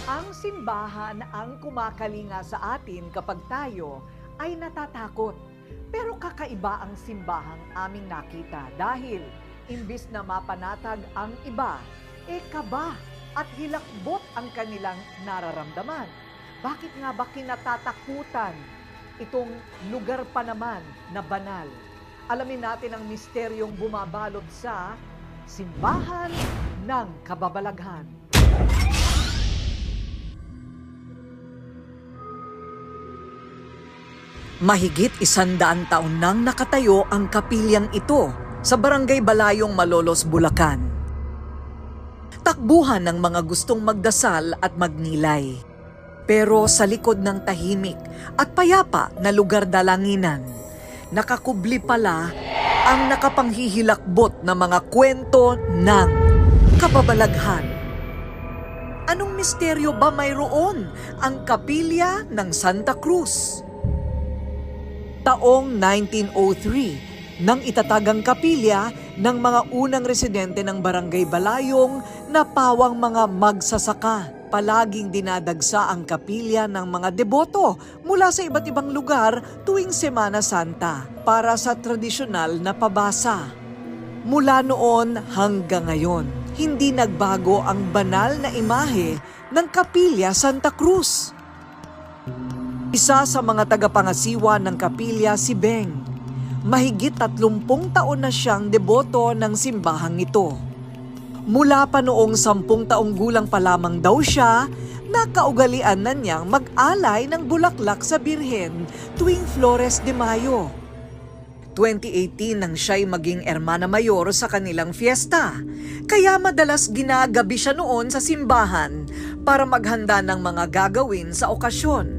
Ang simbahan ang kumakalinga sa atin kapag tayo ay natatakot. Pero kakaiba ang simbahang aming nakita dahil imbis na mapanatag ang iba, kaba at hilakbot ang kanilang nararamdaman. Bakit nga ba kinatatakutan itong lugar pa naman na banal? Alamin natin ang misteryong bumabalot sa Simbahan ng Kababalaghan. Mahigit 100 taon nang nakatayo ang kapilyang ito sa Barangay Balayong, Malolos, Bulacan. Takbuhan ng mga gustong magdasal at magnilay. Pero sa likod ng tahimik at payapa na lugar dalanginan, nakakubli pala ang nakapanghihilakbot na mga kwento ng kababalaghan. Anong misteryo ba mayroon ang kapilya ng Santa Cruz? Taong 1903, nang itatagang kapilya ng mga unang residente ng Barangay Balayong na pawang mga magsasaka. Palaging dinadagsa ang kapilya ng mga deboto mula sa iba't ibang lugar tuwing Semana Santa para sa tradisyonal na pabasa. Mula noon hanggang ngayon, hindi nagbago ang banal na imahe ng Kapilya Santa Cruz. Isa sa mga tagapangasiwa ng kapilya si Beng. Mahigit 30 taon na siyang deboto ng simbahang ito. Mula pa noong 10 taong gulang pa lamang daw siya, nakaugalian na niyang mag-alay ng bulaklak sa Birhen tuwing Flores de Mayo. 2018 nang siya'y maging Hermana Mayor sa kanilang fiesta, kaya madalas ginagabi siya noon sa simbahan para maghanda ng mga gagawin sa okasyon.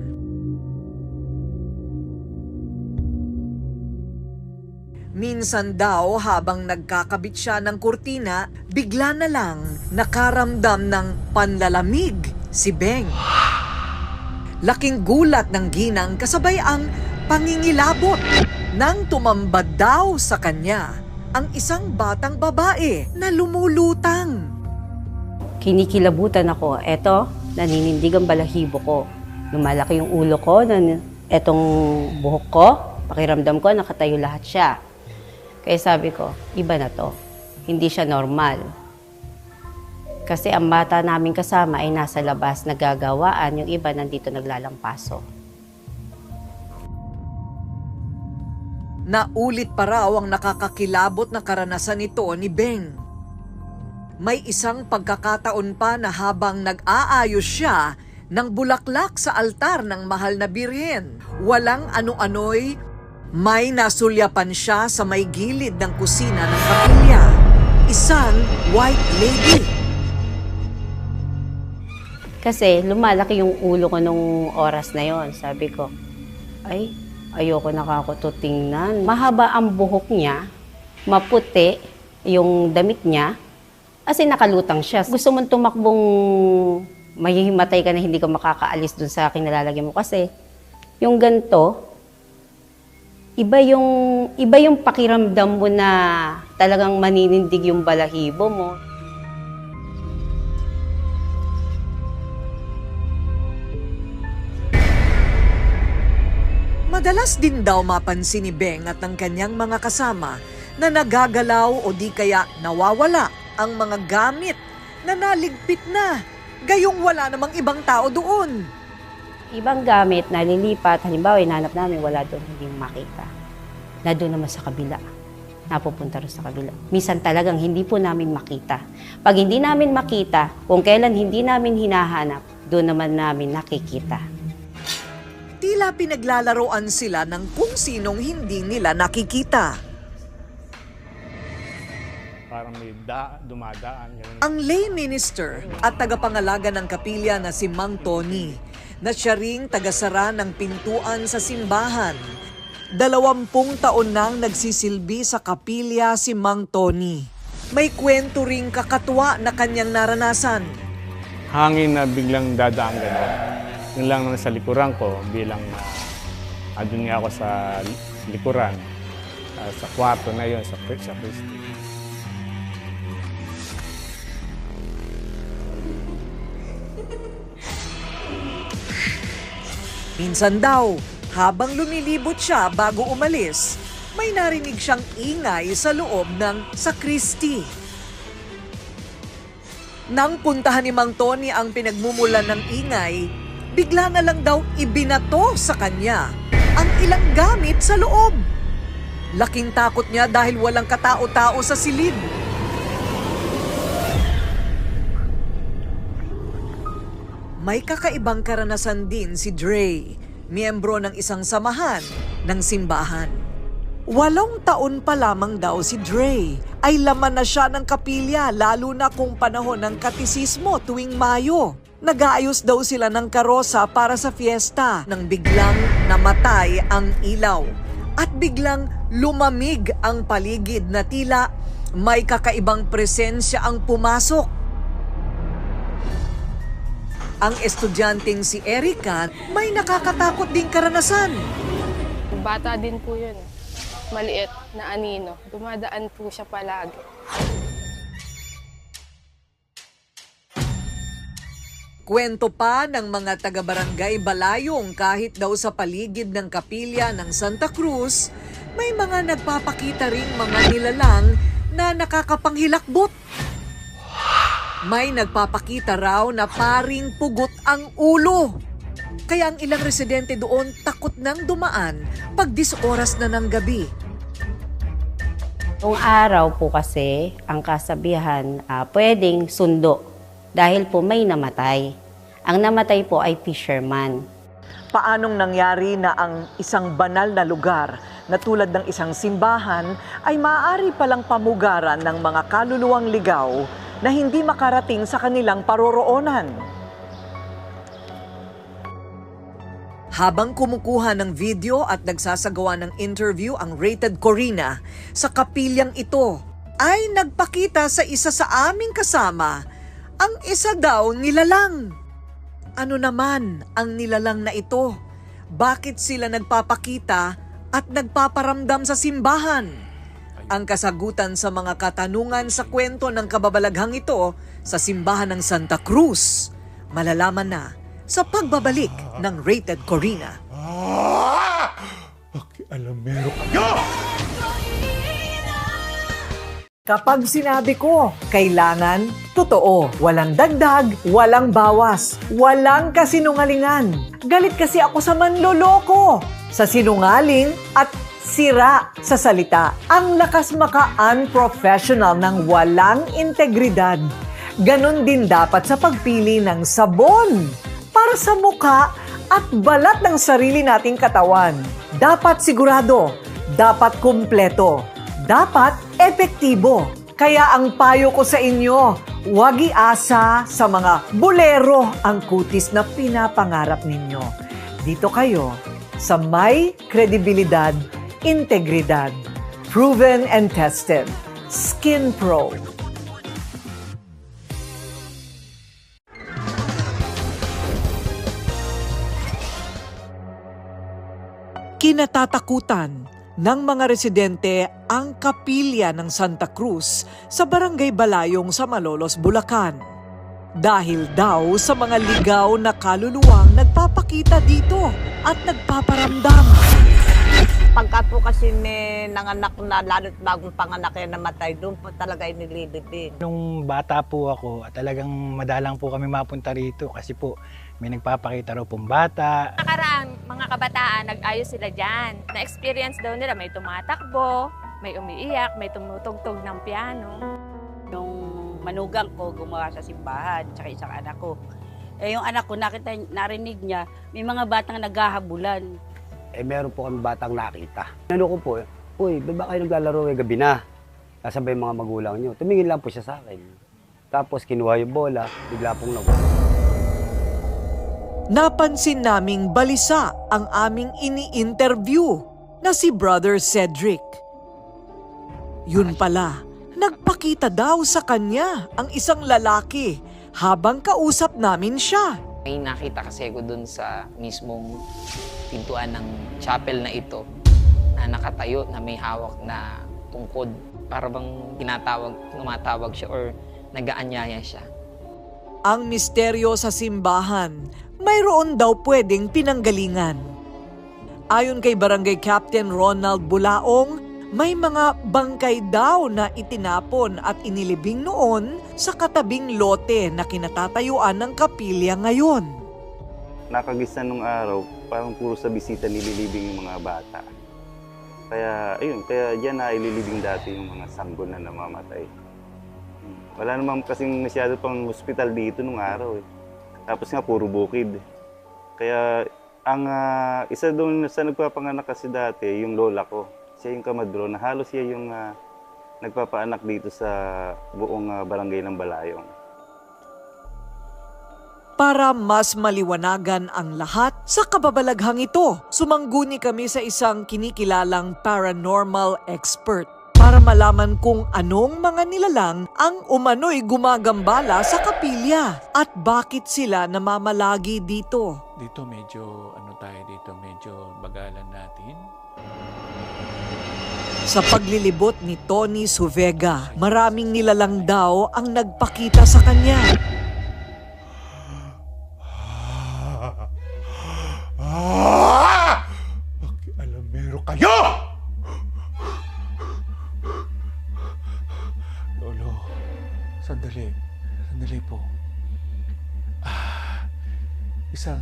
Minsan daw habang nagkakabit siya ng kurtina, bigla na lang nakaramdam ng panlalamig si Beng. Laking gulat ng ginang kasabay ang pangingilabot nang tumambad daw sa kanya ang isang batang babae na lumulutang. Kinikilabutan ako. Eto, naninindig ang balahibo ko. Lumalaki yung ulo ko, etong buhok ko, pakiramdam ko nakatayo lahat siya. Kaya sabi ko, iba na to. Hindi siya normal. Kasi ang bata namin kasama ay nasa labas nagagawaan, yung iba nandito naglalampaso. Naulit pa raw ang nakakakilabot na karanasan nito ni Beng. May isang pagkakataon pa na habang nag-aayos siya ng bulaklak sa altar ng mahal na Birhen, walang ano-ano'y may nasulyapan siya sa may gilid ng kusina ng kapilya. Isang white lady. Kasi lumalaki yung ulo ko nung oras na yon. Sabi ko, ay, ayoko nakakututingnan. Mahaba ang buhok niya, maputi yung damit niya, kasi nakalutang siya. Gusto mong tumakbong mahihimatay ka na hindi ka makakaalis dun sa kinalalagyan mo. Kasi yung ganito, iba yung pakiramdam mo na talagang maninindig yung balahibo mo. Madalas din daw mapansin ni Beng at ng kanyang mga kasama na nagagalaw o di kaya nawawala ang mga gamit na naligpit na, gayong wala namang ibang tao doon. Ibang gamit na lilipat, halimbawa inanap namin, wala doon, hindi makita. Na doon naman sa kabila, napupunta rin sa kabila. Minsan talagang hindi po namin makita. Pag hindi namin makita, kung kailan hindi namin hinahanap, doon naman namin nakikita. Tila pinaglalaroan sila ng kung sinong hindi nila nakikita. Parang may dumadaan. Ganun. Ang lay minister at tagapangalaga ng kapilya na si Mang Tony, na siya ring tagasara ng pintuan sa simbahan. 20 taon nang nagsisilbi sa kapilya si Mang Tony. May kwento ring kakatwa na kanyang naranasan. Hangin na biglang dadaan gano'n. Yun lang naman sa likuran ko bilang andun nga ako sa likuran. Sa kwarto na yun, sa Christie. Minsan daw, habang lumilibot siya bago umalis, may narinig siyang ingay sa loob ng sakristi. Nang puntahan ni Mang Tony ang pinagmumulan ng ingay, bigla na lang daw ibinato sa kanya ang ilang gamit sa loob. Laking takot niya dahil walang katao-tao sa silid. May kakaibang karanasan din si Dre, miyembro ng isang samahan ng simbahan. 8 taon pa lamang daw si Dre ay laman na siya ng kapilya, lalo na kung panahon ng katisismo tuwing Mayo. Nag-aayos daw sila ng karosa para sa fiesta nang biglang namatay ang ilaw at biglang lumamig ang paligid na tila may kakaibang presensya ang pumasok. Ang estudyanteng si Erica may nakakatakot ding karanasan. Bata din po yun. Maliit na anino. Dumadaan po siya palagi. Kwento pa ng mga taga-barangay Balayong kahit daw sa paligid ng kapilya ng Santa Cruz, may mga nagpapakita ring mga nilalang na nakakapanghilakbot. May nagpapakita raw na paring pugot ang ulo. Kaya ang ilang residente doon takot nang dumaan pag 10 oras na ng gabi. Noong araw po kasi, ang kasabihan, pwedeng sundo dahil po may namatay. Ang namatay po ay fisherman. Paanong nangyari na ang isang banal na lugar na tulad ng isang simbahan ay maaari palang pamugaran ng mga kaluluwang ligaw na hindi makarating sa kanilang paroroonan? Habang kumukuha ng video at nagsasagawa ng interview ang Rated Corina sa kapilyang ito, ay nagpakita sa isa sa aming kasama ang isa daw nilalang. Ano naman ang nilalang na ito? Bakit sila nagpapakita at nagpaparamdam sa simbahan? Ang kasagutan sa mga katanungan sa kwento ng kababalaghang ito sa simbahan ng Santa Cruz, malalaman na sa pagbabalik ng Rated Corina. Pakialamero kayo! Kapag sinabi ko, kailangan totoo. Walang dagdag, walang bawas, walang kasinungalingan. Galit kasi ako sa manloloko, sa sinungaling at sira sa salita. Ang lakas maka-unprofessional ng walang integridad. Ganon din dapat sa pagpili ng sabon para sa mukha at balat ng sarili nating katawan. Dapat sigurado, dapat kumpleto, dapat epektibo. Kaya ang payo ko sa inyo, huwag iasa sa mga bolero ang kutis na pinapangarap ninyo. Dito kayo sa may kredibilidad, integridad, proven and tested, Skin Pro. Kinatatakutan ng mga residente ang kapilya ng Santa Cruz sa Barangay Balayong sa Malolos, Bulacan. Dahil daw sa mga ligaw na kaluluwang nagpapakita dito at nagpaparamdam. Pagka po kasi may nanganak na, lalo't bagong panganak yan namatay, doon po talaga inililibing. Nung bata po ako, talagang madalang po kami mapunta rito kasi po may nagpapakita raw pong bata. Nakaraang mga kabataan, nag-ayos sila dyan. Na-experience daw nila, may tumatakbo, may umiiyak, may tumutugtog ng piano. Yung manugang ko gumawa sa simbahan, tsaka isang anak ko. Yung anak ko, narinig niya, may mga batang naghahabulan. Meron po kami batang nakita. Ano ko po, uy, ba't ba kayo naglalaro gabi na? Nasabay mga magulang niyo. Tumingin lang po siya sa akin. Tapos kinuha yung bola, bigla pong nawala. Napansin naming balisa ang aming ini-interview na si Brother Cedric. Yun pala, nagpakita daw sa kanya ang isang lalaki habang kausap namin siya. May nakita kasi ako dun sa mismong pintuan ng chapel na ito na nakatayo na may hawak na tungkod. Para bang tumatawag siya or nag-aanyaya siya. Ang misteryo sa simbahan, mayroon daw pwedeng pinanggalingan. Ayon kay Barangay Captain Ronald Bulaong, may mga bangkay daw na itinapon at inilibing noon sa katabing lote na kinatatayuan ng kapilya ngayon. Nakagisa nung araw, parang puro sa bisita nililibing yung mga bata. Kaya diyan na ililibing dati yung mga sanggol na namamatay. Wala naman kasing masyado pang hospital dito nung araw. Tapos nga puro bukid. Kaya ang isa doon sa nagpapanganak kasi dati, yung lola ko. Siya yung kamadro na halos siya yung nagpapaanak dito sa buong barangay ng Balayong. Para mas maliwanagan ang lahat sa kababalaghang ito, sumangguni kami sa isang kinikilalang paranormal expert para malaman kung anong mga nilalang ang umano'y gumagambala sa kapilya at bakit sila namamalagi dito. Dito medyo medyo bagalan natin. Sa paglilibot ni Tony Suvega, maraming nilalang daw ang nagpakita sa kanya. Alamero kayo! Lolo, sandali po.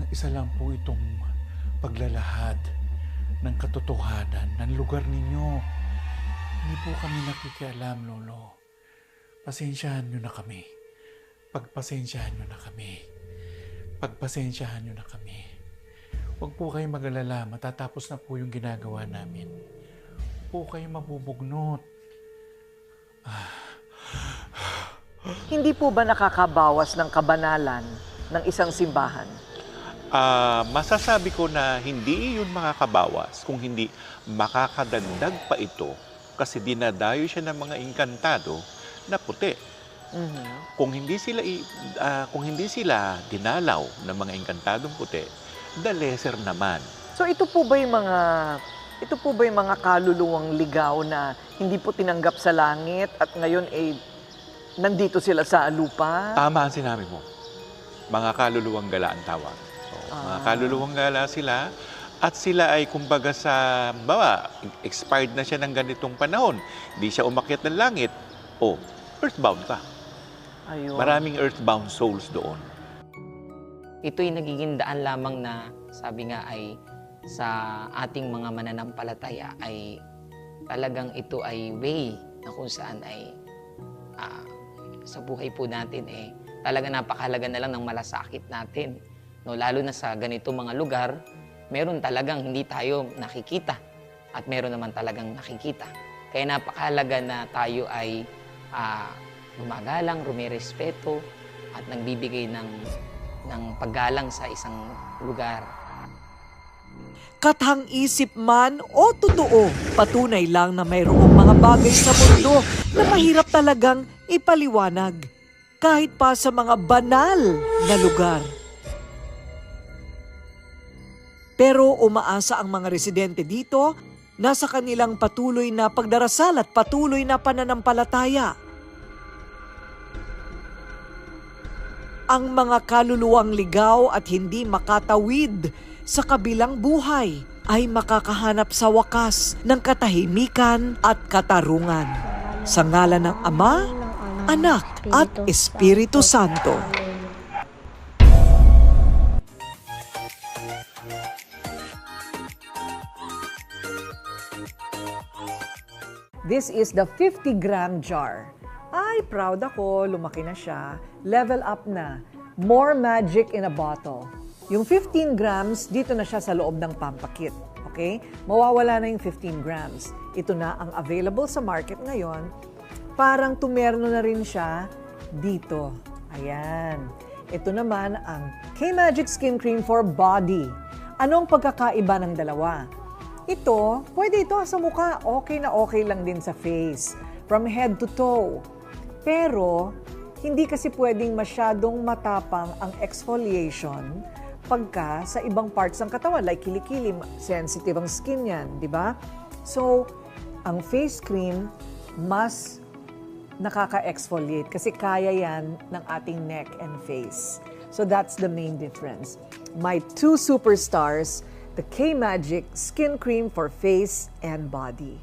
Isa lang po itong paglalahad ng katotohanan ng lugar ninyo. Hindi po kami nakikialam, Lolo. Pasensyahan nyo na kami. Pagpasensyahan nyo na kami. Huwag po kayong mag-alala, matatapos na po yung ginagawa namin. Huwag po kayong mabubugnot. Hindi po ba nakakabawas ng kabanalan ng isang simbahan? Masasabi ko na hindi yun makakabawas kung hindi makakadagdag pa ito kasi dinadayo siya ng mga engkantado na puti. Kung hindi sila dinalaw ng mga engkantadong puti, the lesser naman. So ito po ba yung mga kaluluwang ligaw na hindi po tinanggap sa langit at ngayon nandito sila sa lupa? Tama ang sinabi mo. Mga kaluluwang gala ang tawag. Mga kaluluwang gala sila at sila ay kumbaga expired na siya ng ganitong panahon. Hindi siya umakyat ng langit. Earthbound ka. Ayun. Maraming earthbound souls doon. Ito'y nagiging daan lamang na sabi nga ay sa ating mga mananampalataya ay talagang ito ay way na kung saan ay sa buhay po natin talaga napakahalaga na lang ng malasakit natin. No, lalo na sa ganito mga lugar, meron talagang hindi tayo nakikita at meron naman talagang nakikita. Kaya napakahalaga na tayo ay gumagalang, rumirespeto at nagbibigay ng paggalang sa isang lugar. Kathang-isip man o totoo, patunay lang na mayroong mga bagay sa mundo na mahirap talagang ipaliwanag kahit pa sa mga banal na lugar. Pero umaasa ang mga residente dito na sa kanilang patuloy na pagdarasal at patuloy na pananampalataya. Ang mga kaluluwang ligaw at hindi makatawid sa kabilang buhay ay makakahanap sa wakas ng katahimikan at katarungan. Sa ngalan ng Ama, Anak at Espiritu Santo. This is the 50-gram jar. Ay, proud ako. Lumaki na siya. Level up na. More magic in a bottle. Yung 15 grams, dito na siya sa loob ng pampakit. Okay? Mawawala na yung 15 grams. Ito na ang available sa market ngayon. Parang tumerno na rin siya dito. Ayan. Ito naman ang K-Magic Skin Cream for Body. Anong pagkakaiba ng dalawa? Ito, pwede ito sa mukha. Okay na okay lang din sa face. From head to toe. Pero, hindi kasi pwedeng masyadong matapang ang exfoliation pagka sa ibang parts ng katawan, like kilikili, sensitive ang skin yan, di ba? So, ang face cream, mas nakaka-exfoliate kasi kaya yan ng ating neck and face. So that's the main difference. My two superstars, the K-Magic Skin Cream for face and body.